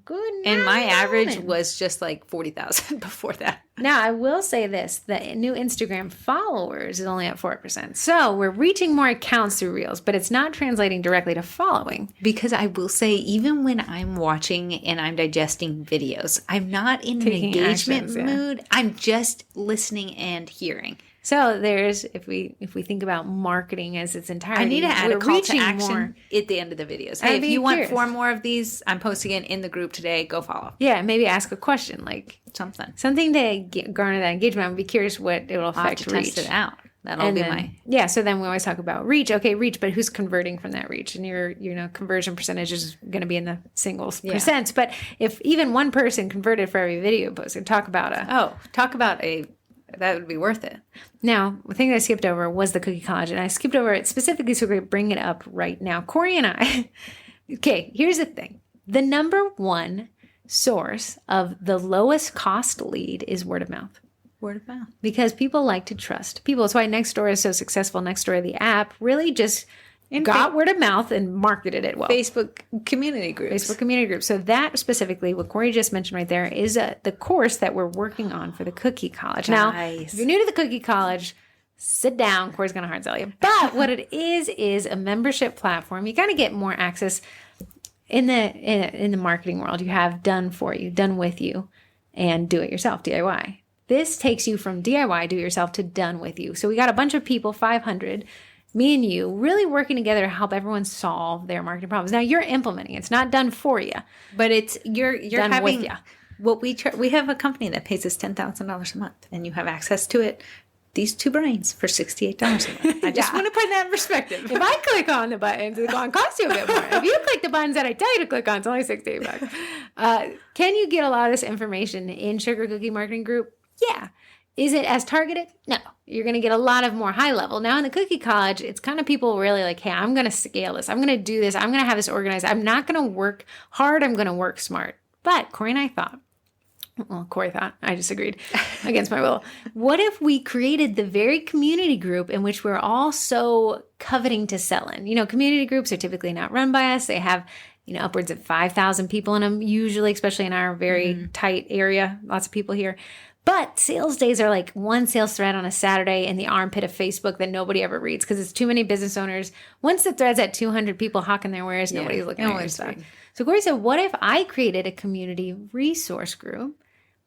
Good. And my average was just like 40,000 before that. Now, I will say this. The new Instagram followers is only at 4%. So we're reaching more accounts through Reels, but it's not translating directly to following. Because I will say, even when I'm watching and I'm digesting videos, I'm not in an engagement mood. I'm just listening and hearing. So there's, if we think about marketing as its entirety, I need to add a call to action at the end of the videos. Hey, if you want 4 more of these, I'm posting it in the group today. Go follow. Yeah, maybe ask a question, like something to garner that engagement. I'd be curious what it will affect. I'll have to test it out. That'll be my... Yeah, so then we always talk about reach. Okay, reach, but who's converting from that reach? And your conversion percentage is going to be in the singles percents. But if even one person converted for every video posted, talk about that would be worth it. Now, the thing that I skipped over was the Cookie College, and I skipped over it specifically so we could bring it up right now. Corrie and I, okay, here's the thing. The number one source of the lowest cost lead is word of mouth. Word of mouth. Because people like to trust people. That's why Nextdoor is so successful. Nextdoor, the app, really just got word of mouth and marketed it well. Facebook community groups. So that specifically, what Corrie just mentioned right there, is the course that we're working on for the Cookie College. Nice. Now, if you're new to the Cookie College, sit down. Corey's going to hard sell you. But what it is a membership platform. You got to get more access in the marketing world. You have done for you, done with you, and do it yourself, DIY. This takes you from DIY, do it yourself, to done with you. So we got a bunch of people, 500, me and you, really working together to help everyone solve their marketing problems. Now you're implementing. It's not done for you, but it's you're done having with you. What we have a company that pays us $10,000 a month, and you have access to it. These 2 brains for $68 a month. I just want to put that in perspective. If I click on the buttons, it's going to cost you a bit more. If you click the buttons that I tell you to click on, it's only $68. Can you get a lot of this information in Sugar Cookie Marketing Group? Yeah. Is it as targeted? No. You're going to get a lot of more high level. Now in the Cookie College, it's kind of people really like, hey, I'm going to scale this. I'm going to do this. I'm going to have this organized. I'm not going to work hard. I'm going to work smart. But Corrie and I thought, I just agreed against my will. What if we created the very community group in which we're all so coveting to sell in? Community groups are typically not run by us. They have, upwards of 5,000 people in them, usually, especially in our very tight area. Lots of people here. But sales days are like one sales thread on a Saturday in the armpit of Facebook that nobody ever reads because it's too many business owners. Once the thread's at 200 people hawking their wares, nobody's looking at your stuff. So Corrie said, what if I created a community resource group,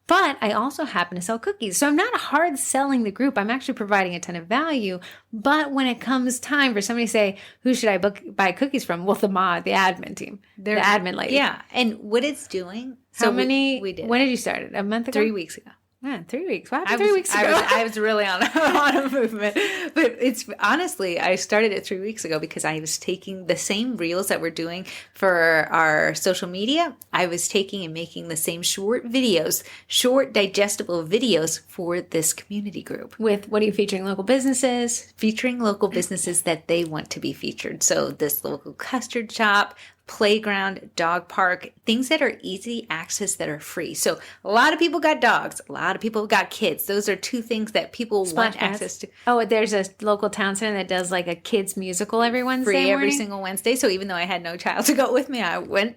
but I also happen to sell cookies? So I'm not hard selling the group. I'm actually providing a ton of value. But when it comes time for somebody to say, who should I buy cookies from? Well, the admin team, the admin lady. Yeah. And what it's doing. We did. When did you start it? A month ago? 3 weeks ago. Man, 3 weeks. What happened 3 weeks ago? I was really on a movement. But it's honestly, I started it 3 weeks ago because I was taking the same reels that we're doing for our social media. I was taking and making the same short digestible videos for this community group. With what are you featuring? Local businesses? Featuring local businesses that they want to be featured. So this local custard shop, playground, dog park, things that are easy access that are free. So a lot of people got dogs. A lot of people got kids. Those are 2 things that people want access to. Oh, there's a local town center that does like a kids musical every Wednesday free every morning? single Wednesday. So even though I had no child to go with me, I went.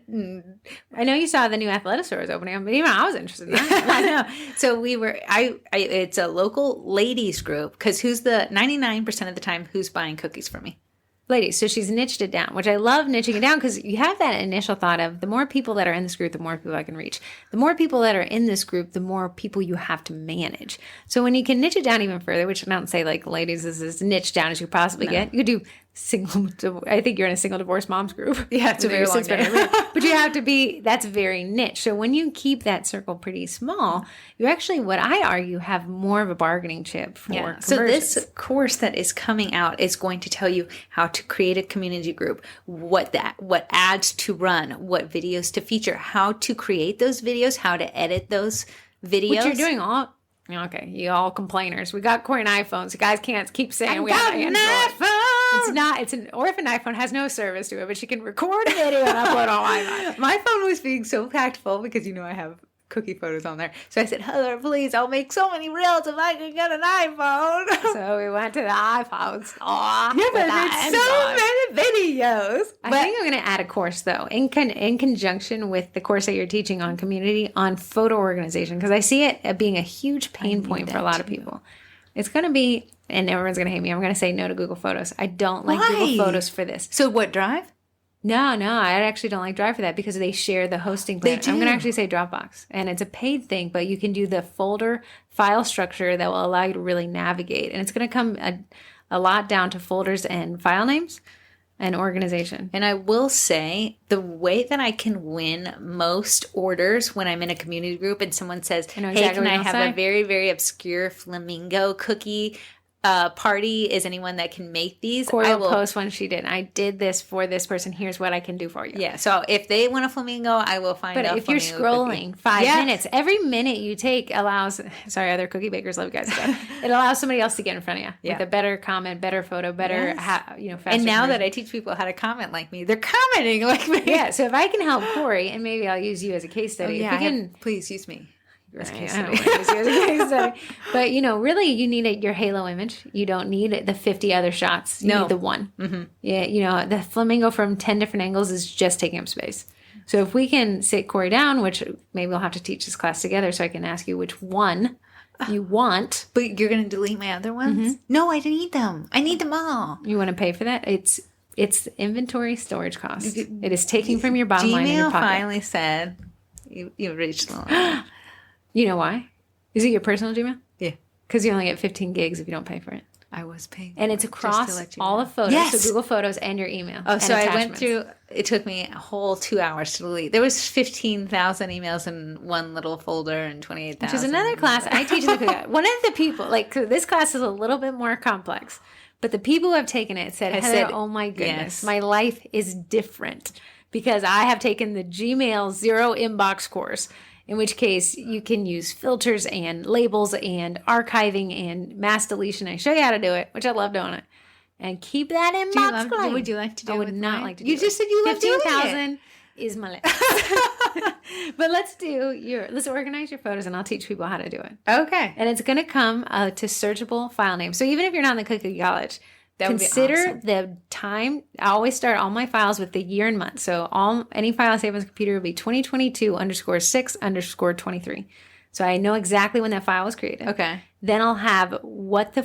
I know you saw the new athletic store was opening, but even I was interested in that. I know. So it's a local ladies group because who's the 99% of the time who's buying cookies from me? Ladies. So she's niched it down, which I love niching it down because you have that initial thought of the more people that are in this group, the more people I can reach. The more people that are in this group, the more people you have to manage. So when you can niche it down even further, which I don't say like ladies is as niche down as you possibly get, you could do I think you're in a single divorce moms group. Yeah, it's a very long name. But you have to be, that's very niche. So when you keep that circle pretty small, you actually, what I argue, have more of a bargaining chip for conversions. So this course that is coming out is going to tell you how to create a community group, what ads to run, what videos to feature, how to create those videos, how to edit those videos. Which you're doing all. Okay, you all complainers. We got Corrie and iPhones. You guys can't keep saying we have an iPhone. Or if an iPhone has no service to it, but she can record a video and upload on iPhone. My phone was being so packed full because I have cookie photos on there. So I said, Heather, please, I'll make so many reels if I can get an iPhone. So we went to the iPhone store. Yeah, but it's so many videos. I think I'm going to add a course, though, in conjunction with the course that you're teaching on community, on photo organization, because I see it being a huge pain point for a lot of people. It's going to be, and everyone's going to hate me, I'm going to say no to Google Photos. I don't like Google Photos for this. So what, Drive? No, I actually don't like Drive for that because they share the hosting plan. I'm going to actually say Dropbox, and it's a paid thing, but you can do the folder file structure that will allow you to really navigate, and it's going to come a lot down to folders and file names and organization. And I will say the way that I can win most orders when I'm in a community group and someone says, hey, can I have a very, very obscure flamingo cookie party is anyone that can make these, Corrie will post when she did. I did this for this person. Here's what I can do for you. Yeah. So if they want a flamingo, I will find. But if you're scrolling 5 minutes, every minute you take allows. Sorry, other cookie bakers love you guys. It allows somebody else to get in front of you with a better comment, better photo, better. Faster. And now that I teach people how to comment like me, they're commenting like me. Yeah. So if I can help Corrie, and maybe I'll use you as a case study. Oh, yeah. Please use me. Right. I don't want to use you as a case study. But, really, you need your halo image. You don't need the 50 other shots. You need the one. Mm-hmm. Yeah, the flamingo from 10 different angles is just taking up space. So if we can sit Corrie down, which maybe we'll have to teach this class together so I can ask you which one you want. But you're going to delete my other ones? Mm-hmm. No, I need them. I need them all. You want to pay for that? It's inventory storage cost. It is taking from your bottom line in your pocket. Gmail finally said you reached the line. You know why? Is it your personal Gmail? Yeah. Because you only get 15 gigs if you don't pay for it. I was paying for and it's across all the photos, so Google Photos and your email. Oh, so I went through, it took me a whole 2 hours to delete. There was 15,000 emails in one little folder and 28,000. Which is another class I teach in the cookie. One of the people, this class is a little bit more complex, but the people who have taken it said, oh my goodness, my life is different because I have taken the Gmail Zero Inbox course. In which case, you can use filters and labels and archiving and mass deletion. I show you how to do it, which I love doing it. And keep that inbox clean. Would you like to do it? I would not like to do it. You just said you love doing it. 15,000 is my limit. But let's organize your photos and I'll teach people how to do it. Okay. And it's going to come to searchable file names. So even if you're not in the Cookie College, that consider would be awesome. The time. I always start all my files with the year and month. So any file I save on the computer will be 2022_6_23. So I know exactly when that file was created. Okay. Then I'll have what the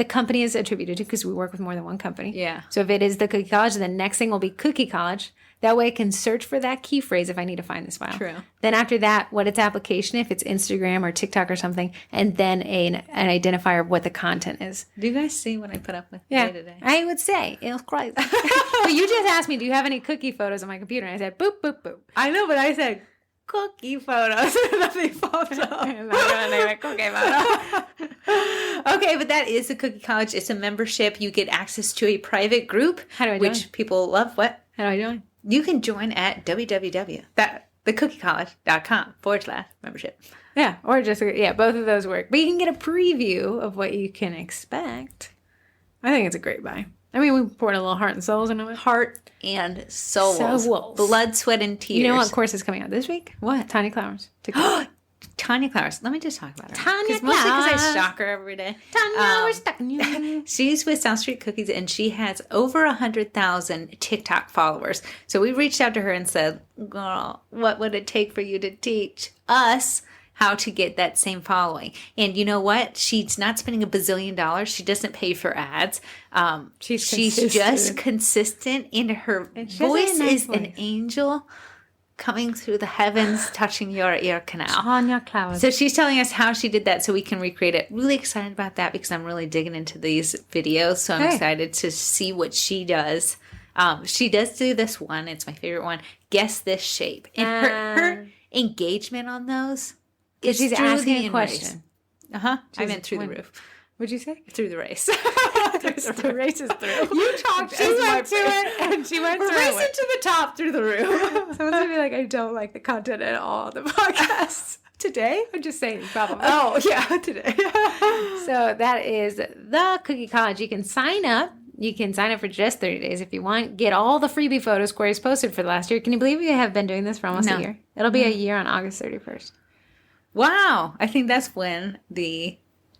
company is attributed to because we work with more than one company. Yeah. So if it is the Cookie College, the next thing will be Cookie College. That way I can search for that key phrase if I need to find this file. True. Then after that, what its application, if it's Instagram or TikTok or something, and then an identifier of what the content is. Do you guys see what I put up with day to day? I would say. It was crazy. But you just asked me, do you have any cookie photos on my computer? And I said, boop, boop, boop. I know, but I said cookie photos. Nothing popped up. I'm not going to name it cookie photo. Okay, but that is the Cookie College. It's a membership. You get access to a private group. How do I join? Which people love. What? How do I join? You can join at www.thecookie.college.com/membership. Yeah, or just, both of those work. But you can get a preview of what you can expect. I think it's a great buy. I mean, we poured a little heart and souls into it. Heart and souls. Blood, sweat, and tears. You know what course is coming out this week? What? Tanya Clowers. Tanya Clowers. Let me just talk about her. Tanya Clowers. Mostly because I stalk her every day. Tanya, we're stalking you. She's with South Street Cookies, and she has over 100,000 TikTok followers. So we reached out to her and said, girl, what would it take for you to teach us how to get that same following? And you know what? She's not spending $1 bazillion. She doesn't pay for ads. She's just consistent, and her voice is an angel coming through the heavens, touching your ear canal. Tanya Clowers. So she's telling us how she did that so we can recreate it. Really excited about that because I'm really digging into these videos. So I'm excited to see what she does. She does do this one. It's my favorite one. Guess this shape. And her engagement on those is she's asking a question. I meant through the roof. What'd you say? Through the race. The race is through. You talked. She went to it, and she went through it. We're racing to the top through the roof. Someone's gonna be like, I don't like the content at all. The podcast today. I'm just saying, probably. Oh yeah, today. So that is the Cookie College. You can sign up. You can sign up for just 30 days if you want. Get all the freebie photos Corrie's posted for the last year. Can you believe we have been doing this for almost a year? It'll be a year on August 31st. Wow. I think that's when we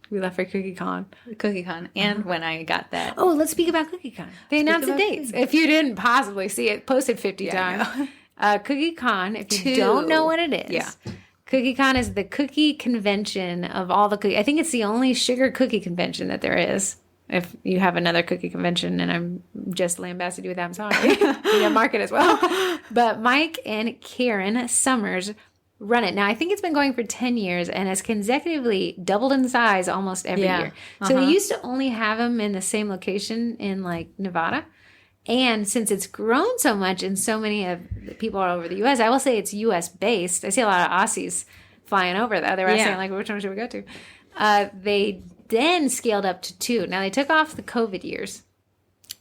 left for CookieCon. CookieCon. And when I got that. Oh, let's speak about CookieCon. They announced the dates. If you didn't possibly see it, posted 50 times. CookieCon, if you don't know what it is. CookieCon is the cookie convention of all the cookies. I think it's the only sugar cookie convention that there is. If you have another cookie convention and I'm just lambasted you with that, I'm sorry. You have market as well. But Mike and Karen Summers run it. Now, I think it's been going for 10 years and has consecutively doubled in size almost every year. So they used to only have them in the same location in like Nevada. And since it's grown so much and so many of the people all over the U.S., I will say it's U.S. based. I see a lot of Aussies flying over though. They're saying like, which one should we go to? They then scaled up to 2. Now, they took off the COVID years.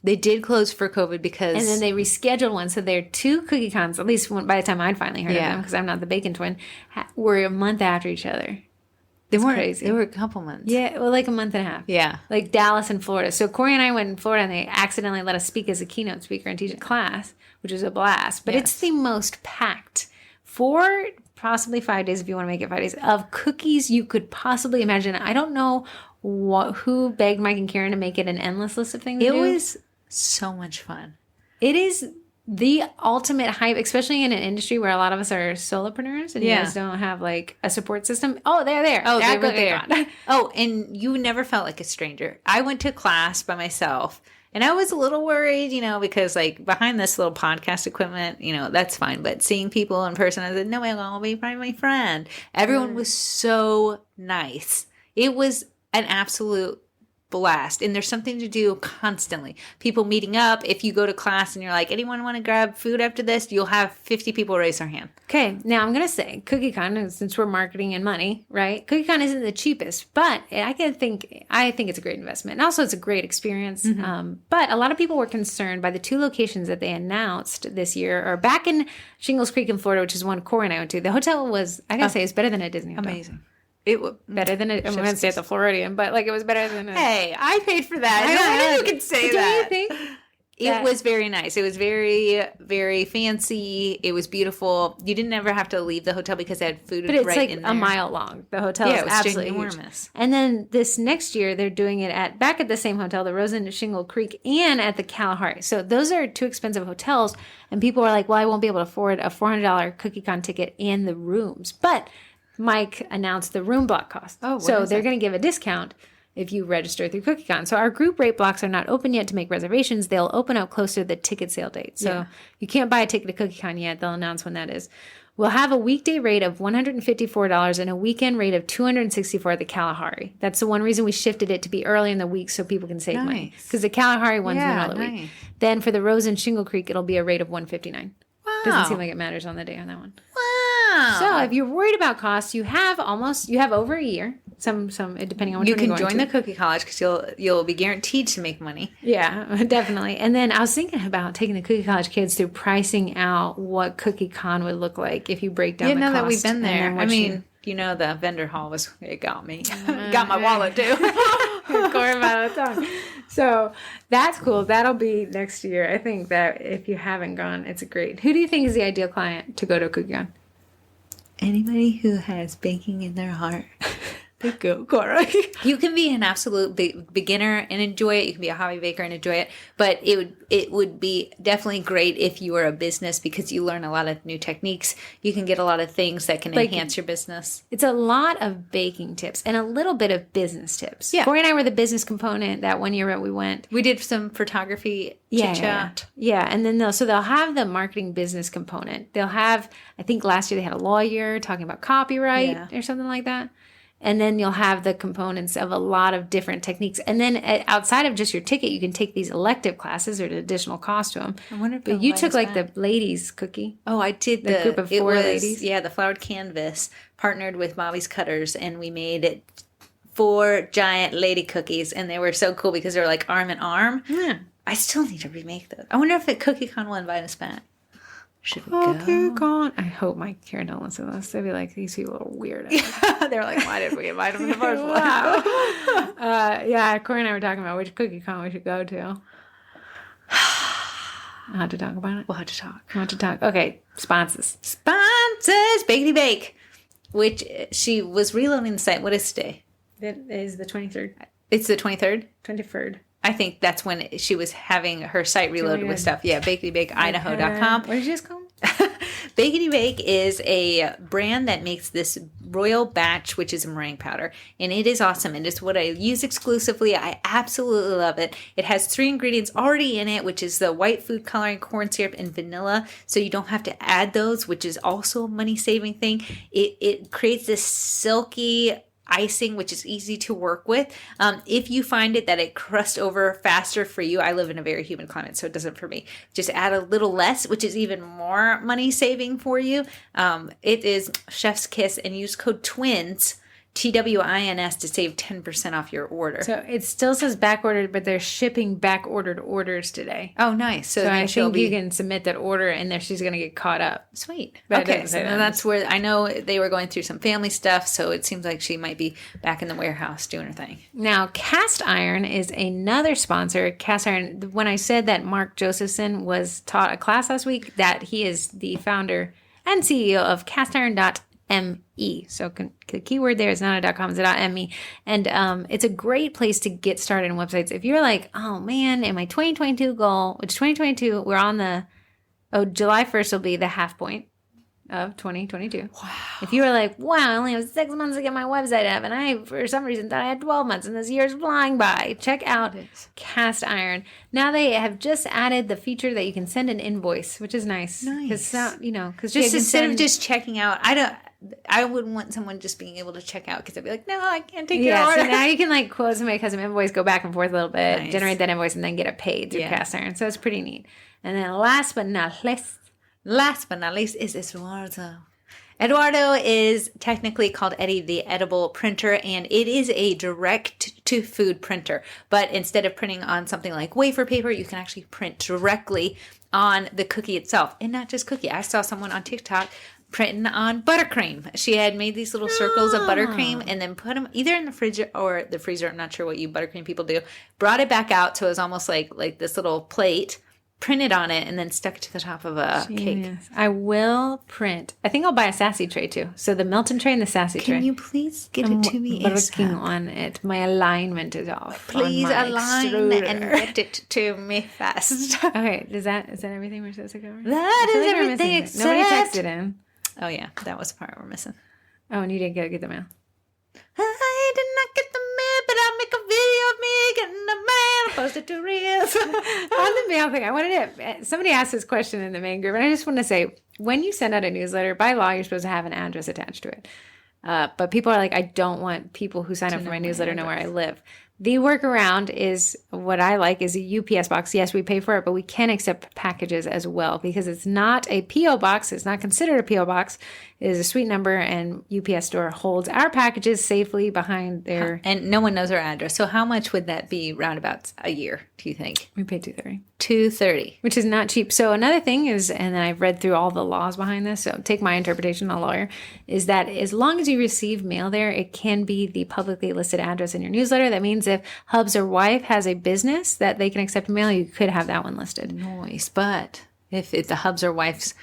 They did close for COVID because... And then they rescheduled one. So there are 2 cookie cons, at least by the time I'd finally heard of them, because I'm not the bacon twin, were a month after each other. They weren't crazy. They were a couple months. Yeah, well, like a month and a half. Yeah. Like Dallas and Florida. So Corrie and I went in Florida, and they accidentally let us speak as a keynote speaker and teach a class, which was a blast. But it's the most packed 4, possibly 5 days if you want to make it 5 days, of cookies you could possibly imagine. I don't know who begged Mike and Karen to make it an endless list of things to do. It was so much fun. It is the ultimate hype, especially in an industry where a lot of us are solopreneurs and you guys don't have like a support system. Oh, they're there. Oh, they were there. Oh, and you never felt like a stranger. I went to class by myself and I was a little worried, because like behind this little podcast equipment, that's fine. But seeing people in person, I said, no, I'll be my friend. Everyone was so nice. It was an absolute blast, and there's something to do constantly. People meeting up. If you go to class and you're like, anyone want to grab food after this, you'll have 50 people raise their hand. Okay, now I'm gonna say CookieCon, since we're marketing and money, right? CookieCon isn't the cheapest, but I think it's a great investment, and also it's a great experience. But a lot of people were concerned by the 2 locations that they announced this year, or back in Shingles Creek in Florida, which is one Corrie and I went to. The hotel was, I gotta say, it's better than a Disney hotel. Amazing. It was better than I'm going to say at the Floridian, but like it was better than Hey, I paid for that. No one can say that. Do you think? It was very nice. It was very, very fancy. It was beautiful. You didn't ever have to leave the hotel because they had food right in there. But it's like a mile long. The hotel is absolutely enormous. And then this next year, they're doing it back at the same hotel, the Rose and Shingle Creek, and at the Kalahari. So those are 2 expensive hotels. And people are like, well, I won't be able to afford a $400 CookieCon ticket and the rooms. But Mike announced the room block cost. Oh, so they're going to give a discount if you register through CookieCon. So our group rate blocks are not open yet to make reservations. They'll open up closer to the ticket sale date. So you can't buy a ticket to CookieCon yet. They'll announce when that is. We'll have a weekday rate of $154 and a weekend rate of $264 at the Kalahari. That's the one reason we shifted it to be early in the week so people can save money. Because the Kalahari one's in the middle of the week. Then for the Rose and Shingle Creek, it'll be a rate of $159. Wow. Doesn't seem like it matters on the day on that one. Wow. So if you're worried about costs, you have over a year. Some depending on what you can join the Cookie College because you'll be guaranteed to make money. Yeah, definitely. And then I was thinking about taking the Cookie College kids through pricing out what CookieCon would look like if you break down the cost. Yeah, now that we've been there. I mean, the vendor hall it got me. Got my wallet too. Going by the tongue. So that's cool. That'll be next year. I think that if you haven't gone, it's great. Who do you think is the ideal client to go to CookieCon? Anybody who has baking in their heart. Go, Corrie. You can be an absolute beginner and enjoy it. You can be a hobby baker and enjoy it. But it would be definitely great if you were a business because you learn a lot of new techniques. You can get a lot of things that can enhance your business. It's a lot of baking tips and a little bit of business tips. Yeah. Corrie and I were the business component that one year we went. We did some photography chit-chat. Yeah. And then they'll have the marketing business component. They'll have, I think last year they had a lawyer talking about copyright or something like that. And then you'll have the components of a lot of different techniques. And then outside of just your ticket, you can take these elective classes at an additional cost to them. I wonder if you took like the ladies cookie. Oh, I did. The group of 4 ladies. Yeah, the flowered canvas partnered with Bobby's Cutters. And we made 4 giant lady cookies. And they were so cool because they were like arm in arm. Yeah. I still need to remake those. I wonder if CookieCon will invite us back. Should we go? I hope Mike and Karen don't listen to this. They'd be like, these people are weird. Yeah, they're like, why did we invite them in the first place? Yeah, Corrie and I were talking about which CookieCon we should go to. I'll have to talk about it. We'll have to talk. Okay, sponsors. Bakety Bake, which she was reloading the site. What is today? It is the 23rd. It's the 23rd? 23rd. I think that's when she was having her site reloaded with stuff. Yeah, BaketyBakeIdaho.com. What did you just call them? Bakety Bake is a brand that makes this royal batch, which is a meringue powder. And it is awesome. And it's what I use exclusively. I absolutely love it. It has 3 ingredients already in it, which is the white food coloring, corn syrup, and vanilla. So you don't have to add those, which is also a money-saving thing. It creates this silky icing, which is easy to work with. If you find it that it crusts over faster for you, I live in a very humid climate, so it doesn't for me. Just add a little less, which is even more money saving for you. It is chef's kiss, and use code TWINS TWINS to save 10% off your order. So it still says back ordered, but they're shipping back ordered orders today. Oh, nice. So I think you can submit that order and there she's going to get caught up. Sweet. But okay. So that's where I know they were going through some family stuff. So it seems like she might be back in the warehouse doing her thing. Now, Cast Iron is another sponsor. Cast Iron, when I said that Mark Josephson was taught a class last week, that he is the founder and CEO of castiron.me. So the keyword there is not a .com, it's a .me. And it's a great place to get started in websites. If you're like, oh man, in my 2022 goal, which 2022, we're on July 1st will be the half point of 2022. Wow. If you were like, wow, I only have 6 months to get my website up, and I, for some reason, thought I had 12 months, and this year's flying by, check out Cast Iron. Now they have just added the feature that you can send an invoice, which is nice. Nice. Because just instead of just checking out, I wouldn't want someone just being able to check out because I'd be like, no, I can't take your order. So now you can quote somebody custom invoice, go back and forth a little bit, generate that invoice, and then get it paid through Cast Iron. So it's pretty neat. And then last but not least is Eduardo. Eduardo is technically called Eddie the Edible Printer, and it is a direct-to-food printer. But instead of printing on something like wafer paper, you can actually print directly on the cookie itself. And not just cookie. I saw someone on TikTok printing on buttercream. She had made these little circles of buttercream and then put them either in the fridge or the freezer. I'm not sure what you buttercream people do. Brought it back out, so it was almost like this little plate. Printed on it and then stuck it to the top of a cake. I will print. I think I'll buy a sassy tray too. So the Melton tray and the sassy tray. Can you please get it to me? I'm working on it. My alignment is off. Please align and get it to me fast. Okay, is that everything we're supposed to cover? That is everything except... Nobody texted in. Oh yeah, that was the part we're missing. Oh, and you didn't get the mail. I did not get the mail, but I'll make a video of me getting the mail, post it to Reels. On the mail thing, somebody asked this question in the main group, and I just want to say, when you send out a newsletter, by law, you're supposed to have an address attached to it. But people are like, I don't want people who sign up for my newsletter know where I live. The workaround is what I like is a UPS box. Yes, we pay for it, but we can accept packages as well because it's not a P.O. box. It's not considered a P.O. box. It is a suite number, and UPS store holds our packages safely behind their... And no one knows our address. So how much would that be roundabouts a year, do you think? We pay $230. $230. Which is not cheap. So another thing is, and then I've read through all the laws behind this, so take my interpretation, a lawyer, is that as long as you receive mail there, it can be the publicly listed address in your newsletter. That means if Hubs or Wife has a business that they can accept mail, you could have that one listed. Nice. But if the Hubs or Wife's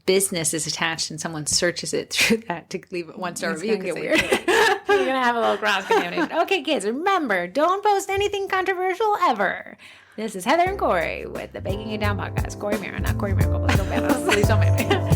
business is attached and someone searches it through that to leave a 1-star review, get weird. You're gonna have a little cross contamination. Okay, kids, remember, don't post anything controversial ever. This is Heather and Corey with the Baking It Down podcast. Corey Mira, not Corey Miracle. Please don't ban us. Please don't ban me.